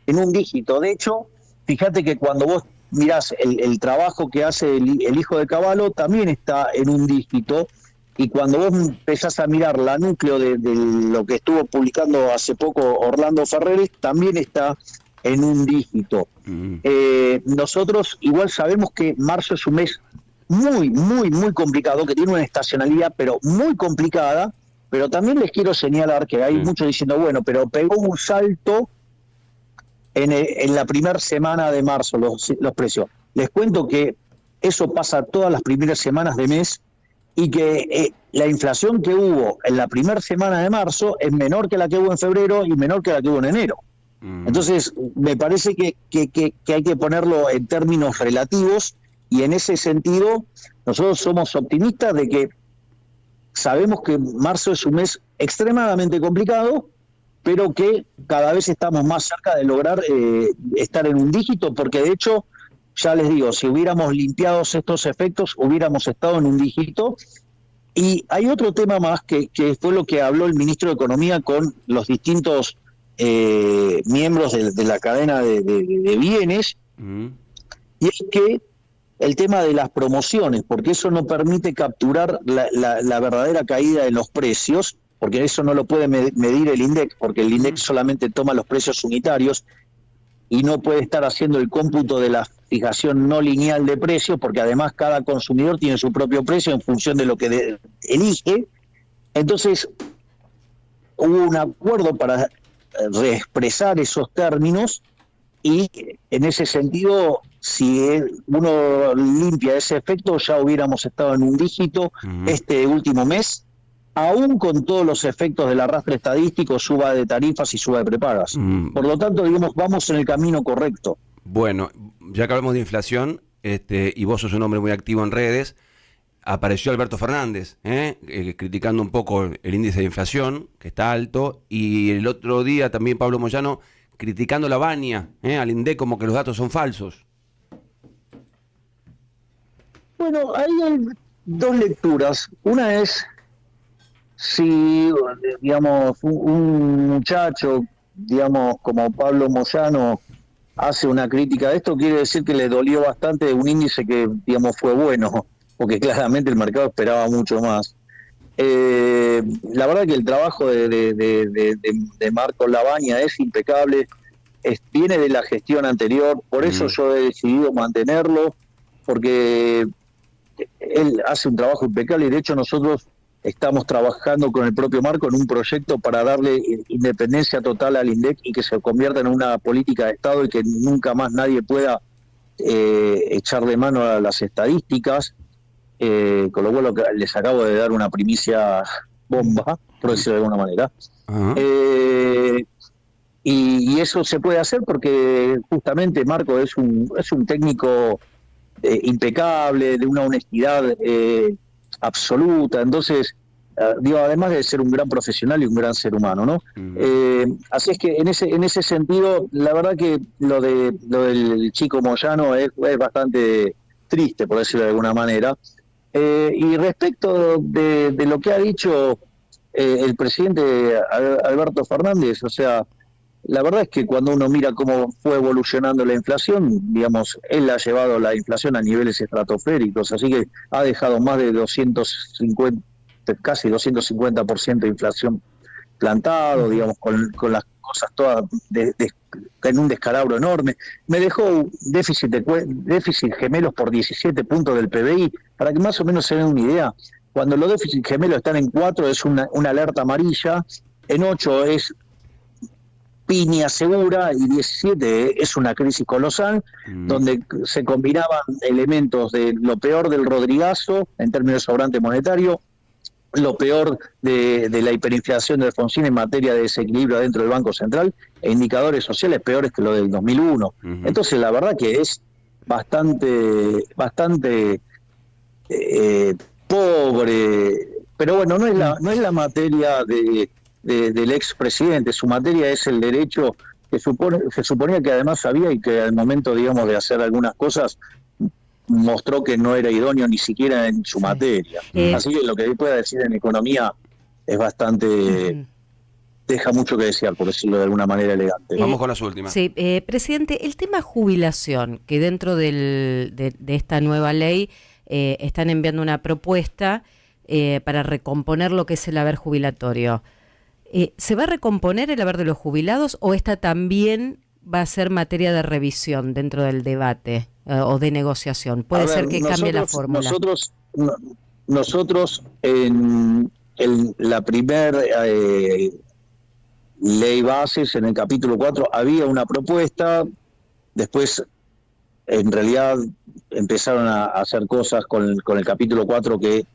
Speaker 1: en un dígito. De hecho, fíjate que cuando vos mirás el trabajo que hace el hijo de Cavallo, también está en un dígito. Y cuando vos empezás a mirar la núcleo de lo que estuvo publicando hace poco Orlando Ferreres, también está en un dígito. Nosotros igual sabemos que marzo es un mes muy, muy, muy complicado, que tiene una estacionalidad, pero muy complicada, pero también les quiero señalar que hay muchos diciendo, bueno, pero pegó un salto en la primera semana de marzo los precios. Les cuento que eso pasa todas las primeras semanas de mes, y que la inflación que hubo en la primera semana de marzo es menor que la que hubo en febrero y menor que la que hubo en enero. Entonces, me parece que hay que ponerlo en términos relativos, y en ese sentido nosotros somos optimistas de que sabemos que marzo es un mes extremadamente complicado, pero que cada vez estamos más cerca de lograr estar en un dígito, porque de hecho, ya les digo, si hubiéramos limpiado estos efectos, hubiéramos estado en un dígito. Y hay otro tema más que fue lo que habló el ministro de Economía con los distintos miembros de la cadena de bienes, y es que el tema de las promociones, porque eso no permite capturar la verdadera caída de los precios, porque eso no lo puede medir el INDEC, porque el INDEC solamente toma los precios unitarios y no puede estar haciendo el cómputo de la fijación no lineal de precios, porque además cada consumidor tiene su propio precio en función de lo que elige. Entonces, hubo un acuerdo para reexpresar esos términos, y en ese sentido, si uno limpia ese efecto, ya hubiéramos estado en un dígito este último mes, aún con todos los efectos del arrastre estadístico, suba de tarifas y suba de prepagas. Por lo tanto, digamos, vamos en el camino correcto.
Speaker 2: Bueno, ya que hablamos de inflación, y vos sos un hombre muy activo en redes, apareció Alberto Fernández, criticando un poco el índice de inflación, que está alto, y el otro día también Pablo Moyano criticando la Baña, al INDEC, como que los datos son falsos.
Speaker 1: Bueno, ahí hay dos lecturas. Una es si, digamos, un muchacho, digamos, como Pablo Moyano hace una crítica de esto, quiere decir que le dolió bastante un índice que, digamos, fue bueno, porque claramente el mercado esperaba mucho más. La verdad que el trabajo de Marcos Labaña es impecable. viene de la gestión anterior, por eso yo he decidido mantenerlo, porque él hace un trabajo impecable y de hecho nosotros estamos trabajando con el propio Marco en un proyecto para darle independencia total al INDEC y que se convierta en una política de Estado y que nunca más nadie pueda echarle mano a las estadísticas, con lo cual les acabo de dar una primicia bomba, por decirlo de alguna manera. Y eso se puede hacer porque justamente Marco es un técnico impecable, de una honestidad absoluta, entonces además de ser un gran profesional y un gran ser humano, ¿no? Así es que en ese sentido, la verdad que lo del chico Moyano es bastante triste, por decirlo de alguna manera. Y respecto de lo que ha dicho el presidente Alberto Fernández, o sea, la verdad es que cuando uno mira cómo fue evolucionando la inflación, digamos, él ha llevado la inflación a niveles estratosféricos, así que ha dejado más de 250, casi 250% de inflación plantado, digamos, con las cosas todas en un descalabro enorme. Me dejó déficit gemelos por 17 puntos del PBI, para que más o menos se den una idea. Cuando los déficits gemelos están en 4 es una alerta amarilla, en 8 es piña segura y 17 es una crisis colosal, donde se combinaban elementos de lo peor del Rodrigazo en términos de sobrante monetario, lo peor de la hiperinflación de Alfonsín en materia de desequilibrio dentro del Banco Central e indicadores sociales peores que lo del 2001. Entonces la verdad que es bastante pobre, pero bueno, no es la materia del expresidente, su materia es el derecho que se suponía que además sabía y que al momento, digamos, de hacer algunas cosas mostró que no era idóneo ni siquiera en su materia. Así que lo que él pueda decir en economía es bastante... deja mucho que desear, por decirlo de alguna manera elegante.
Speaker 2: Vamos con las últimas.
Speaker 3: Sí, presidente, el tema jubilación, que dentro de esta nueva ley están enviando una propuesta para recomponer lo que es el haber jubilatorio. ¿Se va a recomponer el haber de los jubilados o esta también va a ser materia de revisión dentro del debate o de negociación? Puede ser que cambie la fórmula.
Speaker 1: Nosotros en la primera ley bases, en el capítulo 4, había una propuesta, después en realidad empezaron a hacer cosas con el capítulo 4 que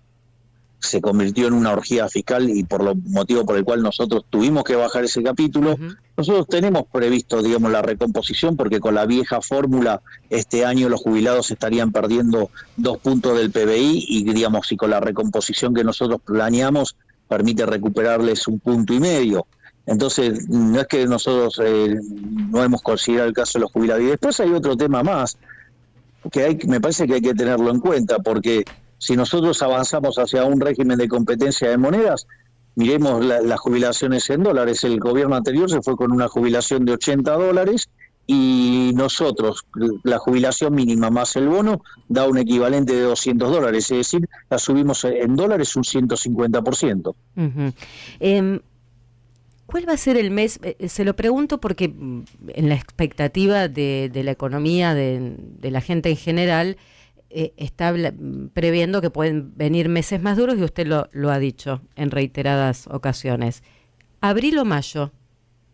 Speaker 1: se convirtió en una orgía fiscal y por lo motivo por el cual nosotros tuvimos que bajar ese capítulo. Nosotros tenemos previsto, digamos, la recomposición porque con la vieja fórmula este año los jubilados estarían perdiendo 2 puntos del PBI y, digamos, y con la recomposición que nosotros planeamos permite recuperarles 1,5 puntos. Entonces, no es que nosotros no hemos considerado el caso de los jubilados. Y después hay otro tema más que me parece que hay que tenerlo en cuenta, porque si nosotros avanzamos hacia un régimen de competencia de monedas, miremos las jubilaciones en dólares. El gobierno anterior se fue con una jubilación de $80 y nosotros, la jubilación mínima más el bono, da un equivalente de $200, es decir, la subimos en dólares un 150%.
Speaker 3: ¿Cuál va a ser el mes? Se lo pregunto porque en la expectativa de la economía, de la gente en general, está previendo que pueden venir meses más duros y usted lo ha dicho en reiteradas ocasiones. ¿Abril o mayo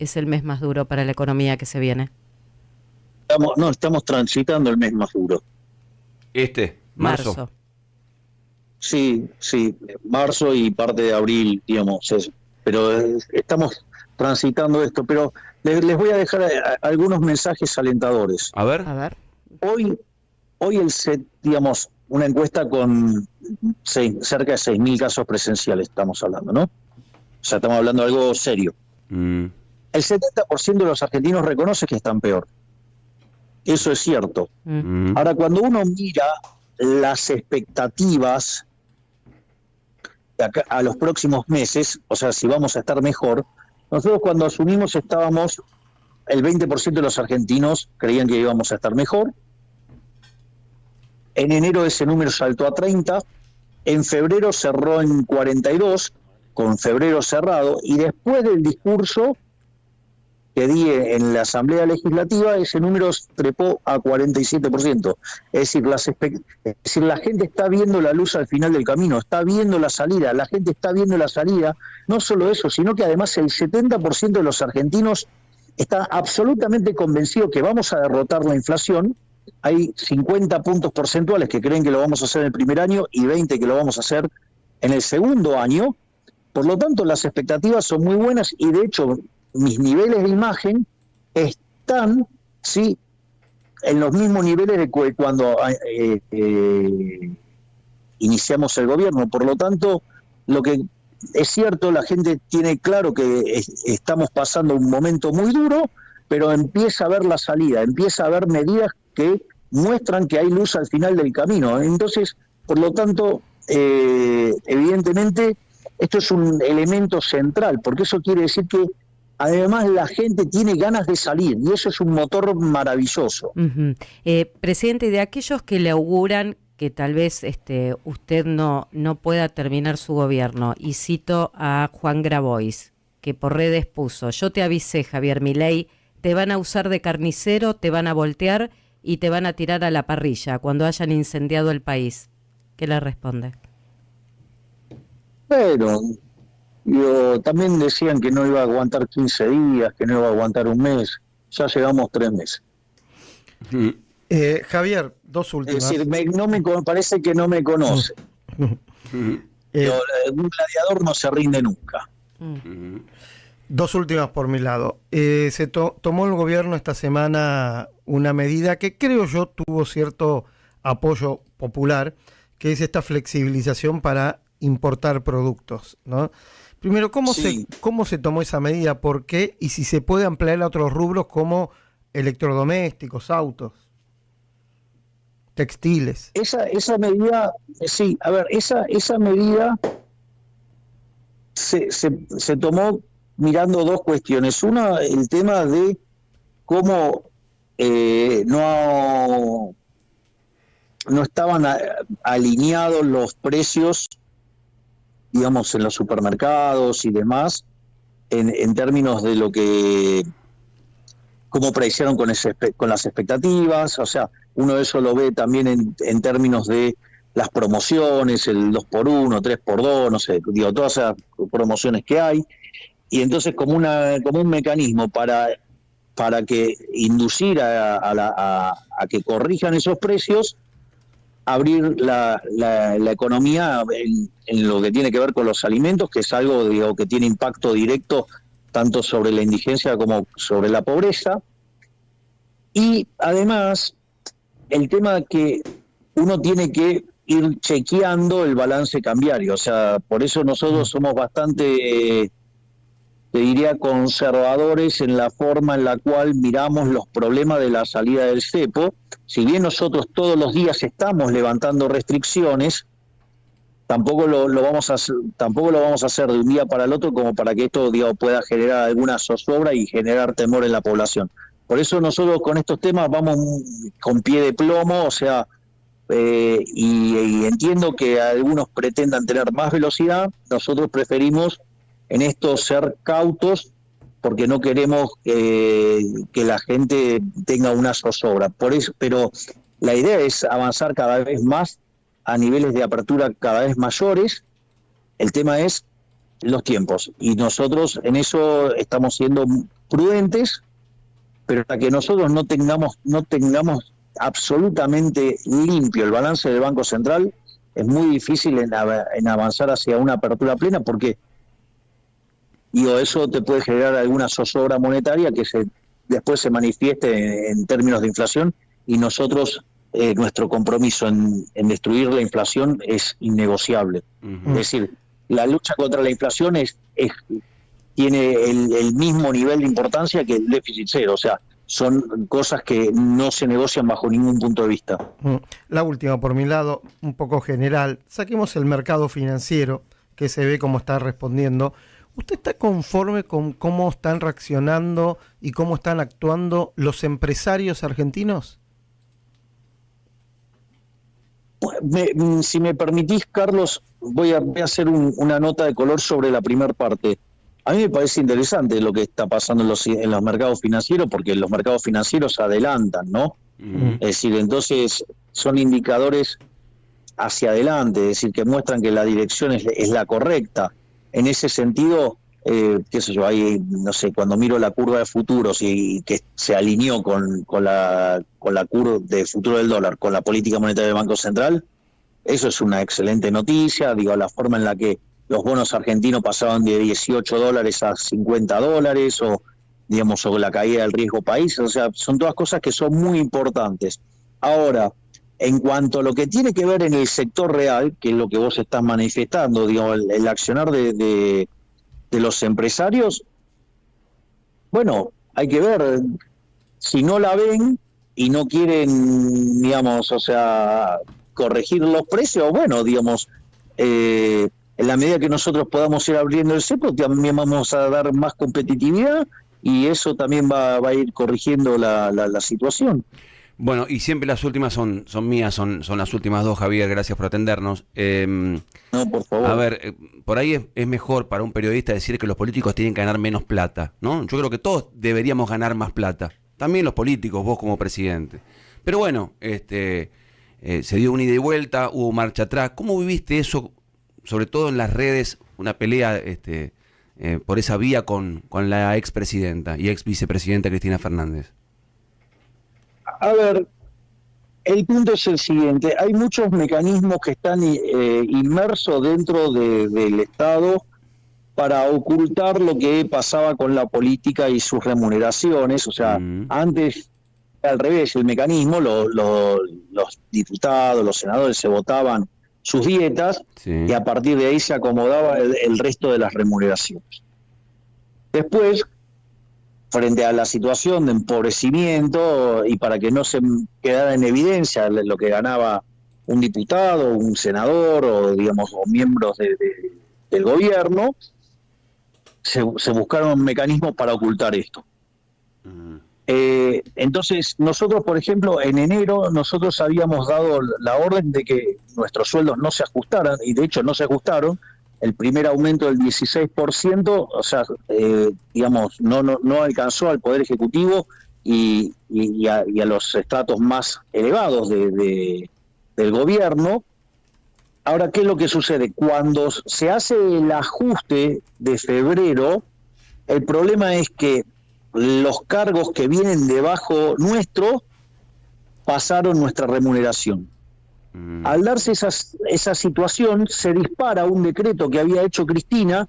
Speaker 3: es el mes más duro para la economía que se viene?
Speaker 1: Estamos transitando el mes más duro.
Speaker 3: Marzo.
Speaker 1: Sí, marzo y parte de abril, digamos, pero estamos transitando esto, pero les voy a dejar algunos mensajes alentadores.
Speaker 2: A ver.
Speaker 1: Hoy digamos, una encuesta con cerca de 6.000 casos presenciales estamos hablando, ¿no? O sea, estamos hablando de algo serio. El 70% de los argentinos reconoce que están peor. Eso es cierto. Ahora, cuando uno mira las expectativas de acá a los próximos meses, o sea, si vamos a estar mejor, nosotros cuando asumimos estábamos, el 20% de los argentinos creían que íbamos a estar mejor. En enero ese número saltó a 30, en febrero cerró en 42, con febrero cerrado, y después del discurso que di en la Asamblea Legislativa, ese número trepó a 47%. Es decir, la gente está viendo la luz al final del camino, está viendo la salida, la gente está viendo la salida. No solo eso, sino que además el 70% de los argentinos está absolutamente convencido que vamos a derrotar la inflación. Hay 50 puntos porcentuales que creen que lo vamos a hacer en el primer año y 20 que lo vamos a hacer en el segundo año. Por lo tanto, las expectativas son muy buenas y de hecho mis niveles de imagen están, sí, en los mismos niveles de cuando iniciamos el gobierno. Por lo tanto, lo que es cierto, la gente tiene claro que estamos pasando un momento muy duro, pero empieza a ver la salida, empieza a ver medidas que muestran que hay luz al final del camino. Entonces, por lo tanto, evidentemente, esto es un elemento central, porque eso quiere decir que además la gente tiene ganas de salir, y eso es un motor maravilloso.
Speaker 3: Presidente, de aquellos que le auguran que tal vez usted no pueda terminar su gobierno, y cito a Juan Grabois, que por redes puso: yo te avisé, Javier Milei, te van a usar de carnicero, te van a voltear y te van a tirar a la parrilla cuando hayan incendiado el país. ¿Qué le responde?
Speaker 1: Pero también decían que no iba a aguantar 15 días, que no iba a aguantar un mes. Ya llevamos 3 meses.
Speaker 4: Javier, dos últimas.
Speaker 1: Es decir, parece que no me conoce. Un gladiador no se rinde nunca.
Speaker 4: Dos últimas por mi lado. Se tomó el gobierno esta semana una medida que creo yo tuvo cierto apoyo popular, que es esta flexibilización para importar productos, ¿no? Primero, ¿cómo se tomó esa medida? ¿Por qué? Y si se puede ampliar a otros rubros como electrodomésticos, autos, textiles.
Speaker 1: Esa medida, sí, a ver, esa medida se tomó mirando dos cuestiones. Una, el tema de cómo no estaban alineados los precios, digamos, en los supermercados y demás, en términos de lo que, cómo predicieron con las expectativas. O sea, uno de eso lo ve también en términos de las promociones, el 2x1, 3x2, no sé, digo, todas esas promociones que hay. Y entonces como un mecanismo para que inducir a que corrijan esos precios, abrir la economía en lo que tiene que ver con los alimentos, que es algo, digo, que tiene impacto directo tanto sobre la indigencia como sobre la pobreza. Y además, el tema que uno tiene que ir chequeando el balance cambiario. O sea, por eso nosotros somos bastante, te diría, conservadores en la forma en la cual miramos los problemas de la salida del cepo. Si bien nosotros todos los días estamos levantando restricciones, tampoco lo vamos a hacer de un día para el otro como para que esto, digamos, pueda generar alguna zozobra y generar temor en la población. Por eso nosotros con estos temas vamos con pie de plomo, o sea, y entiendo que algunos pretendan tener más velocidad. Nosotros preferimos en esto ser cautos, porque no queremos que la gente tenga una zozobra. Por eso, pero la idea es avanzar cada vez más a niveles de apertura cada vez mayores. El tema es los tiempos, y nosotros en eso estamos siendo prudentes, pero hasta que nosotros no tengamos absolutamente limpio el balance del Banco Central, es muy difícil en avanzar hacia una apertura plena, porque eso te puede generar alguna zozobra monetaria que después se manifieste en términos de inflación, y nosotros, nuestro compromiso en destruir la inflación es innegociable. Uh-huh. Es decir, la lucha contra la inflación tiene el mismo nivel de importancia que el déficit cero. O sea, son cosas que no se negocian bajo ningún punto de vista.
Speaker 4: La última, por mi lado, un poco general. Saquemos el mercado financiero, que se ve cómo está respondiendo. ¿Usted está conforme con cómo están reaccionando y cómo están actuando los empresarios argentinos?
Speaker 1: Si me permitís, Carlos, voy a hacer una nota de color sobre la primera parte. A mí me parece interesante lo que está pasando en los mercados financieros, porque los mercados financieros adelantan, ¿no? Es decir, entonces son indicadores hacia adelante, es decir, que muestran que la dirección es la correcta. En ese sentido, qué sé yo, ahí, no sé, cuando miro la curva de futuros y que se alineó con la curva de futuro del dólar, con la política monetaria del Banco Central, eso es una excelente noticia. Digo, la forma en la que los bonos argentinos pasaban de $18 a $50, o digamos, o la caída del riesgo país, o sea, son todas cosas que son muy importantes. Ahora, en cuanto a lo que tiene que ver en el sector real, que es lo que vos estás manifestando, digamos, el accionar de los empresarios, bueno, hay que ver, si no la ven y no quieren, digamos, o sea, corregir los precios, bueno, digamos, en la medida que nosotros podamos ir abriendo el cepo, también vamos a dar más competitividad y eso también va a ir corrigiendo la situación.
Speaker 2: Bueno, y siempre las últimas son mías, son las últimas dos, Javier, gracias por atendernos.
Speaker 1: No, por favor.
Speaker 2: A ver, por ahí es mejor para un periodista decir que los políticos tienen que ganar menos plata, ¿no? Yo creo que todos deberíamos ganar más plata, también los políticos, vos como presidente. Pero bueno, se dio una ida y vuelta, hubo marcha atrás. ¿Cómo viviste eso, sobre todo en las redes, una pelea por esa vía con la expresidenta y ex vicepresidenta Cristina Fernández?
Speaker 1: A ver, el punto es el siguiente: hay muchos mecanismos que están inmersos dentro del Estado para ocultar lo que pasaba con la política y sus remuneraciones. O sea, antes, al revés, el mecanismo, los diputados, los senadores se votaban sus dietas, sí, y a partir de ahí se acomodaba el resto de las remuneraciones. Después, frente a la situación de empobrecimiento y para que no se quedara en evidencia lo que ganaba un diputado, un senador o, digamos, o miembros del gobierno, se buscaron mecanismos para ocultar esto. Entonces, nosotros, por ejemplo, en enero, nosotros habíamos dado la orden de que nuestros sueldos no se ajustaran, y de hecho no se ajustaron. El primer aumento del 16%, o sea, digamos, no alcanzó al Poder Ejecutivo y a los estratos más elevados del gobierno. Ahora, ¿qué es lo que sucede? Cuando se hace el ajuste de febrero, el problema es que los cargos que vienen debajo nuestro pasaron nuestra remuneración. Al darse esa situación, se dispara un decreto que había hecho Cristina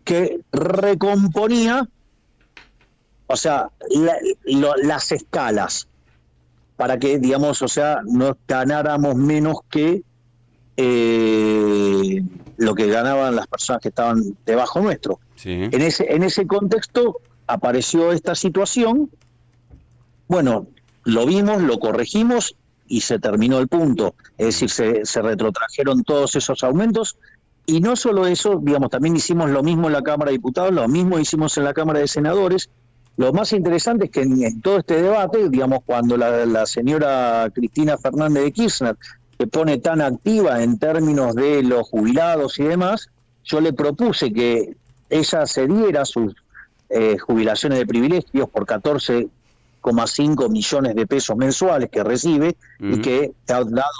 Speaker 1: que recomponía, o sea, las escalas, para que, digamos, o sea, no ganáramos menos que lo que ganaban las personas que estaban debajo nuestro. Sí. En ese contexto apareció esta situación. Bueno, lo vimos, lo corregimos y se terminó el punto. Es decir, se retrotrajeron todos esos aumentos. Y no solo eso, digamos, también hicimos lo mismo en la Cámara de Diputados, lo mismo hicimos en la Cámara de Senadores. Lo más interesante es que en todo este debate, digamos, cuando la señora Cristina Fernández de Kirchner se pone tan activa en términos de los jubilados y demás, yo le propuse que ella cediera sus jubilaciones de privilegios por 14,5 millones de pesos mensuales que recibe, y que, dado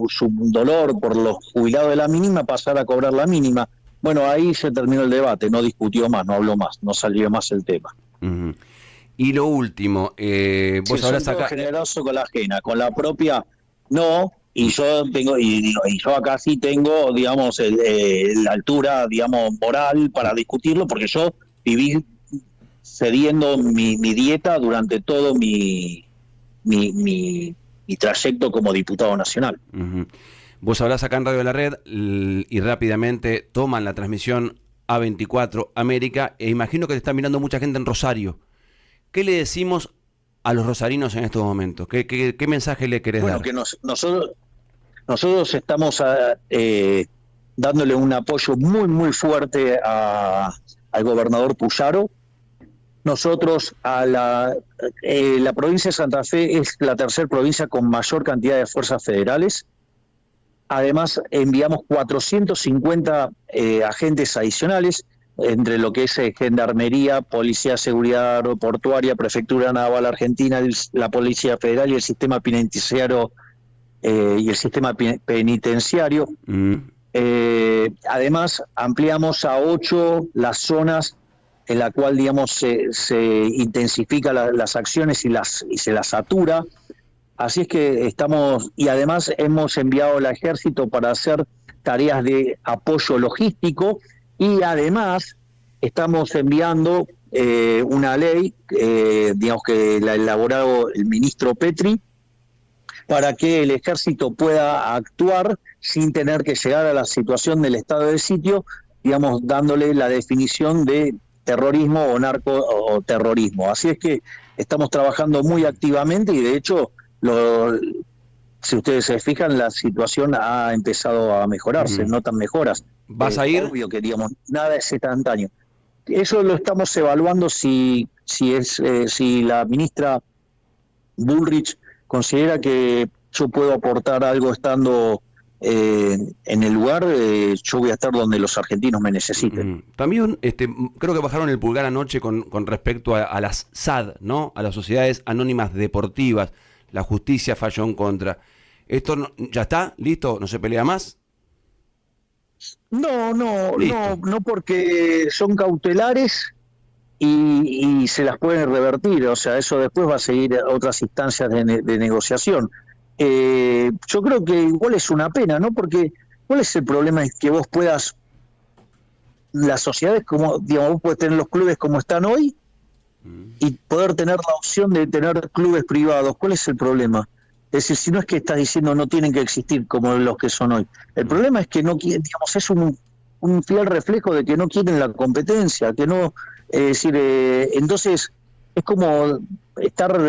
Speaker 1: su dolor por los jubilados de la mínima, pasar a cobrar la mínima. Bueno, ahí se terminó el debate, no discutió más, no habló más, no salió más el tema.
Speaker 2: Y lo último, vos habrás
Speaker 1: sacado generoso con la ajena, con la propia no, y yo tengo, y yo acá sí tengo, digamos, la altura, digamos, moral para discutirlo, porque yo viví cediendo mi dieta durante todo mi trayecto como diputado nacional.
Speaker 2: Vos hablás acá en Radio La Red y rápidamente toman la transmisión A24 América, e imagino que te está mirando mucha gente en Rosario. ¿Qué le decimos a los rosarinos en estos momentos? ¿Qué mensaje le querés dar?
Speaker 1: Bueno, que nosotros estamos dándole un apoyo muy, muy fuerte al gobernador Puyaro. Nosotros, la provincia de Santa Fe es la tercera provincia con mayor cantidad de fuerzas federales. Además, enviamos 450 agentes adicionales. entre lo que es Gendarmería, Policía de Seguridad Aeroportuaria, Prefectura Naval Argentina, la Policía Federal y el sistema penitenciario Además, ampliamos a 8 las zonas en la cual, digamos, se intensifica las acciones y se las satura. Así es que estamos, y además hemos enviado al ejército para hacer tareas de apoyo logístico, y además estamos enviando una ley, digamos que la ha elaborado el ministro Petri, para que el ejército pueda actuar sin tener que llegar a la situación del estado de sitio, digamos, dándole la definición de terrorismo o narcoterrorismo. Así es que estamos trabajando muy activamente, y de hecho, si ustedes se fijan, la situación ha empezado a mejorarse, notan mejoras.
Speaker 2: ¿Vas a ir?
Speaker 1: Obvio que, digamos, nada es instantáneo. Eso lo estamos evaluando si la ministra Bullrich considera que yo puedo aportar algo estando en el lugar. Yo voy a estar donde los argentinos me necesiten.
Speaker 2: También creo que bajaron el pulgar anoche con respecto a las SAD, ¿no? A las sociedades anónimas deportivas. La justicia falló en contra. ¿Esto ya está? ¿Listo? ¿No se pelea más?
Speaker 1: No, porque son cautelares y se las pueden revertir. O sea, eso después va a seguir a otras instancias de negociación. Yo creo que igual es una pena, ¿no? Porque ¿cuál es el problema? Es que vos puedas, las sociedades, como, digamos, vos podés tener los clubes como están hoy y poder tener la opción de tener clubes privados. ¿Cuál es el problema? Es decir, si no es que estás diciendo no tienen que existir como los que son hoy. El problema es que no quieren, digamos, es un fiel reflejo de que no quieren la competencia, que no, es decir, entonces es como estar,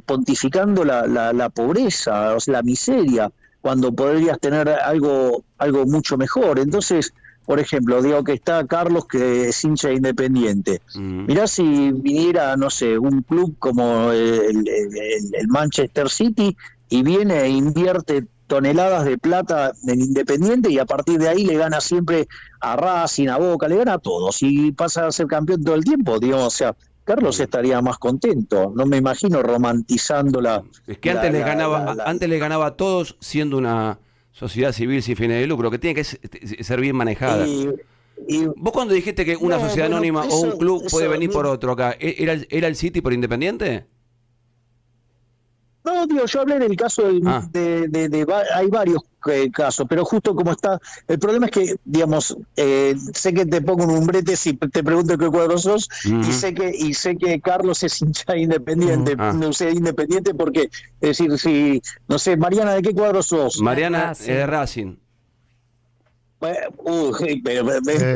Speaker 1: pontificando la pobreza, o sea, la miseria, cuando podrías tener algo mucho mejor. Entonces, por ejemplo, digo que está Carlos, que es hincha de Independiente. Mirá si viniera, no sé, un club como el Manchester City y viene e invierte toneladas de plata en Independiente, y a partir de ahí le gana siempre a Racing, a Boca, le gana a todos y pasa a ser campeón todo el tiempo, digamos. O sea, Carlos estaría más contento. No me imagino romantizando la...
Speaker 2: Es que antes les ganaba a todos siendo una sociedad civil sin fines de lucro, que tiene que ser bien manejada. ¿Vos cuando dijiste que una sociedad anónima o un club puede venir por otro acá, ¿era el City por Independiente?
Speaker 1: No, digo, yo hablé del caso hay varios casos, pero justo como está, el problema es que, digamos, sé que te pongo un brete si te pregunto qué cuadro sos, y sé que Carlos es hincha Independiente, no sé, Independiente porque, es decir, si, no sé, Mariana, ¿de qué cuadro sos?
Speaker 2: Mariana es de Racing.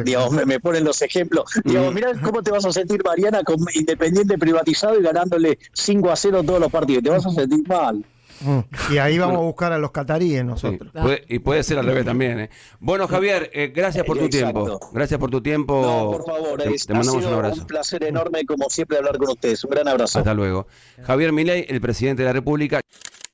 Speaker 1: Digamos, me ponen los ejemplos. Digamos, mirá cómo te vas a sentir, Mariana, con Independiente privatizado y ganándole 5-0 todos los partidos. Te vas a sentir mal.
Speaker 4: Y ahí vamos a buscar a los cataríes nosotros.
Speaker 2: Sí, puede ser al revés también. Bueno, Javier, gracias por tu tiempo. Gracias por tu tiempo.
Speaker 1: No, por favor,
Speaker 2: te mandamos un abrazo.
Speaker 1: Un placer enorme, como siempre, hablar con ustedes. Un gran abrazo.
Speaker 2: Hasta luego. Javier Milei, el presidente de la República.